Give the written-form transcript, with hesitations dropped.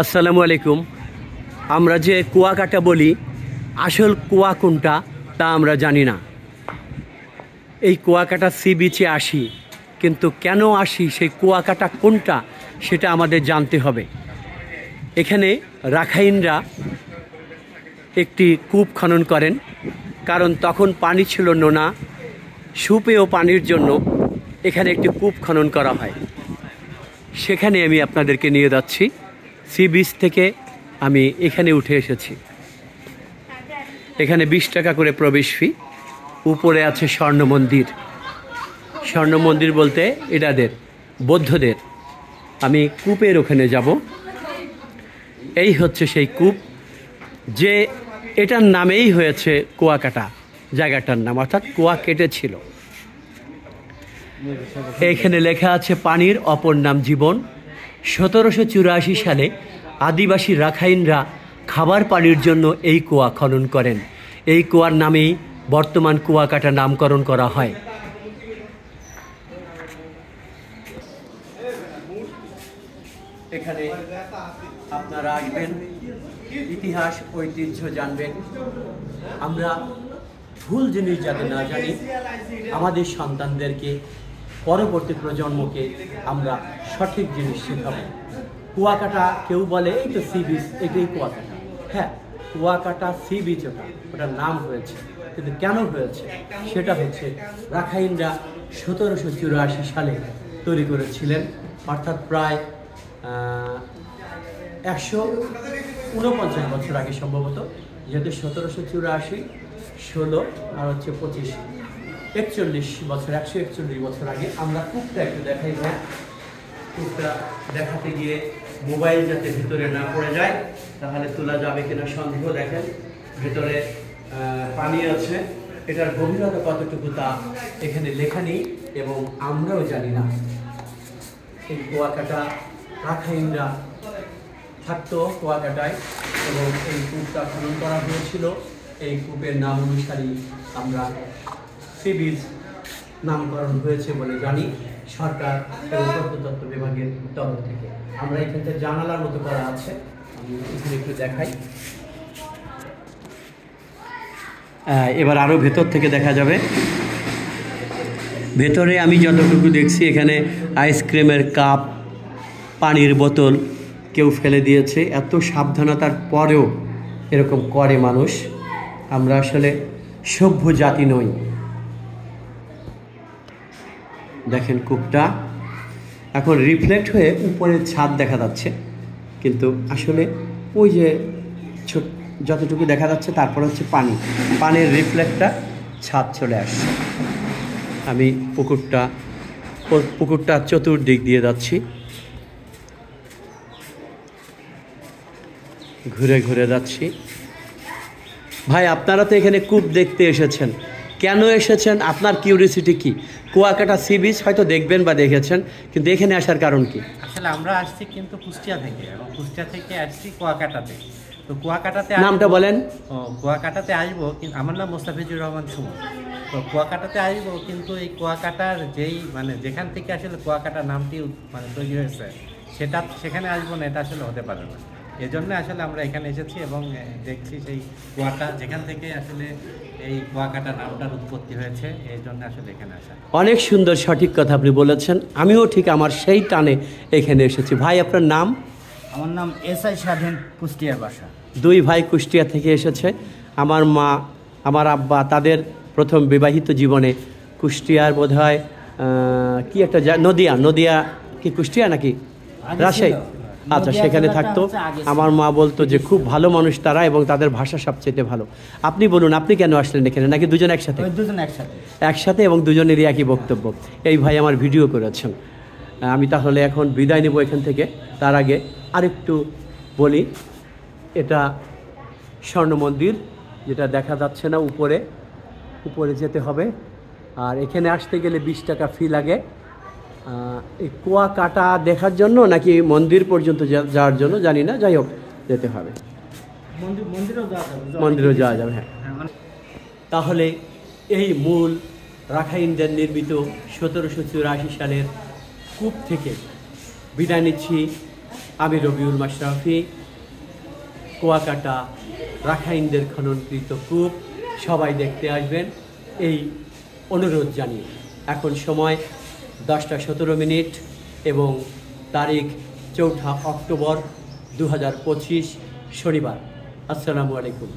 আসসালামু আলাইকুম। আমরা যে কুয়াকাটা বলি, আসল কুয়া কোনটা তা আমরা জানি না। এই কুয়াকাটা সি বিচে আসি, কিন্তু কেন আসি, সেই কুয়াকাটা কোনটা সেটা আমাদের জানতে হবে। এখানে রাখাইনরা একটি কূপ খনন করেন, কারণ তখন পানি ছিল নোনা, সুপেয় পানির জন্য এখানে একটি কূপ খনন করা হয়। সেখানে আমি আপনাদেরকে নিয়ে যাচ্ছি। সি বিচ থেকে আমি এখানে উঠে এসেছি। এখানে 20 টাকা করে প্রবেশ ফি। উপরে আছে স্বর্ণ মন্দির। স্বর্ণ মন্দির বলতে এটাদের বৌদ্ধদের। আমি কূপের ওখানে যাব। এই হচ্ছে সেই কূপ, যে এটার নামেই হয়েছে কুয়াকাটা, জায়গাটার নাম, অর্থাৎ কুয়া কেটেছিল। এখানে লেখা আছে পানির অপর নাম জীবন। 1784 সালে আদিবাসী রাখাইনরা খাবার পানির জন্য এই কুয়া খনন করেন। এই কুয়ার নামেই বর্তমান কুয়াকাটা নামকরণ করা হয়। এখানে আপনারা আসবেন, ইতিহাস ঐতিহ্য জানবেন। আমরা ভুল জিনিস যাতে না জানি, আমাদের সন্তানদেরকে, পরবর্তী প্রজন্মকে আমরা সঠিক জিনিস শেখাবো। কুয়াকাটা কেউ বলে এই তো সি বিচ, এটাই কুয়াকাটা। হ্যাঁ, কুয়াকাটা সি বিচ, ওটার নাম হয়েছে, কিন্তু কেন হয়েছে সেটা হচ্ছে রাখাইনরা 1784 সালে তৈরি করেছিলেন, অর্থাৎ প্রায় 149 বছর আগে সম্ভবত। যেহেতু 1784, 16 আর হচ্ছে 25, 41 বছর, 141 বছর আগে। আমরা কূপটা একটু দেখাই। হ্যাঁ, কূপটা দেখাতে গিয়ে মোবাইল যাতে ভিতরে না পড়ে যায়, তাহলে তোলা যাবে কিনা সন্দেহ। দেখেন ভেতরে পানি আছে, এটার গভীরতা কতটুকু তা এখানে লেখা নেই এবং আমরাও জানি না। এই কুয়াকাটা রাখাইনরা থাকতো কুয়াকাটায় এবং এই কূপটা খনন করা হয়েছিল। এই কূপের নাম অনুসারেই আমরা সি বিচ নামকরণ হয়েছে বলে জানি, সরকার এবং প্রত্নতত্ত্ব বিভাগের তরফ থেকে। আমরা এখানে জানালার মতো করা আছে, আমি এখানে একটু দেখাই। এবার আরও ভেতর থেকে দেখা যাবে। ভেতরে আমি যতটুকু দেখছি, এখানে আইসক্রিমের কাপ, পানির বোতল কেউ ফেলে দিয়েছে। এত সাবধানতার পরেও এরকম করে মানুষ। আমরা আসলে সভ্য জাতি নই। দেখেন কূপটা এখন রিফ্লেক্ট হয়ে উপরের ছাদ দেখা যাচ্ছে, কিন্তু আসলে ওই যে যতটুকু দেখা যাচ্ছে তারপর হচ্ছে পানি, পানির রিফ্লেক্টটা ছাদ চলে আসছে। আমি পুকুরটা চতুর্দিক দিয়ে যাচ্ছি, ঘুরে ঘুরে যাচ্ছি। ভাই, আপনারা তো এখানে কূপ দেখতে এসেছেন, কেন এসেছেন? আপনার কিউরিয়াসিটি কি? কুয়াকাটা সি বিচ হয়তো দেখবেন বা দেখেছেন, কিন্তু এখানে আসার কারণ কি? আসলে আমরা আসছি কিন্তু কুষ্টিয়া থেকে, এবং কুষ্টিয়া থেকে আসছি কুয়াকাটাতে। তো কুয়াকাটাতে নামটা বলেন। কুয়াকাটাতে আসবো, কিন্তু আমার নাম মোস্তাফিজুর রহমান সুমন। তো কুয়াকাটাতে আসবো, কিন্তু এই কুয়াকাটার যেখান থেকে আসলে কুয়াকাটা নামটি তৈরি হয়েছে, সেখানে আসবো না, এটা আসলে হতে পারে না। এজন্য আসলে আমরা এখানে এসেছি এবং দেখছি সেই কুয়াটা যেখান থেকে আসলে এই কুয়াকাটা নামটার উৎপত্তি হয়েছে, এই জন্য আসলে এখানে আসা। অনেক সুন্দর, সঠিক কথা আপনি বলেছেন। আমিও ঠিক আমার সেই টানে এখানে এসেছি। ভাই, আপনার নাম? আমার নাম এসআই স্বাধীন, কুষ্টিয়ার বাসা। দুই ভাই কুষ্টিয়া থেকে এসেছে। আমার মা, আমার আব্বা, তাদের প্রথম বিবাহিত জীবনে কুষ্টিয়ার বোধহয় কি একটা নদিয়া কি কুষ্টিয়া নাকি রাজশাহী, আচ্ছা, সেখানে থাকতো। আমার মা বলতো যে খুব ভালো মানুষ তারা এবং তাদের ভাষা সবচেয়ে ভালো। আপনি বলুন, আপনি কেন আসলেন এখানে? নাকি দুজন একসাথে? একসাথে, এবং দুজনেরই একই বক্তব্য। এই ভাই আমার ভিডিও করেছেন। আমি তাহলে এখন বিদায় নেব এখান থেকে। তার আগে আরেকটু বলি, এটা স্বর্ণ মন্দির, যেটা দেখা যাচ্ছে না, উপরে যেতে হবে। আর এখানে আসতে গেলে 20 টাকা ফি লাগে। এই কুয়াকাটা দেখার জন্য নাকি মন্দির পর্যন্ত যাওয়ার জন্য জানি না, যাই হোক যেতে হবে। মন্দিরেও যাওয়া যাবে। হ্যাঁ, তাহলে এই মূল রাখাইনদের নির্মিত 1784 সালের কূপ থেকে বিদায় নিচ্ছি। আমি রবিউল মাশরাফি। কুয়াকাটা রাখাইনদের খননকৃত কূপ সবাই দেখতে আসবেন এই অনুরোধ জানিয়ে। এখন সময় 10:17 এবং তারিখ 4 অক্টোবর 2025 শনিবার। আসসালামু আলাইকুম।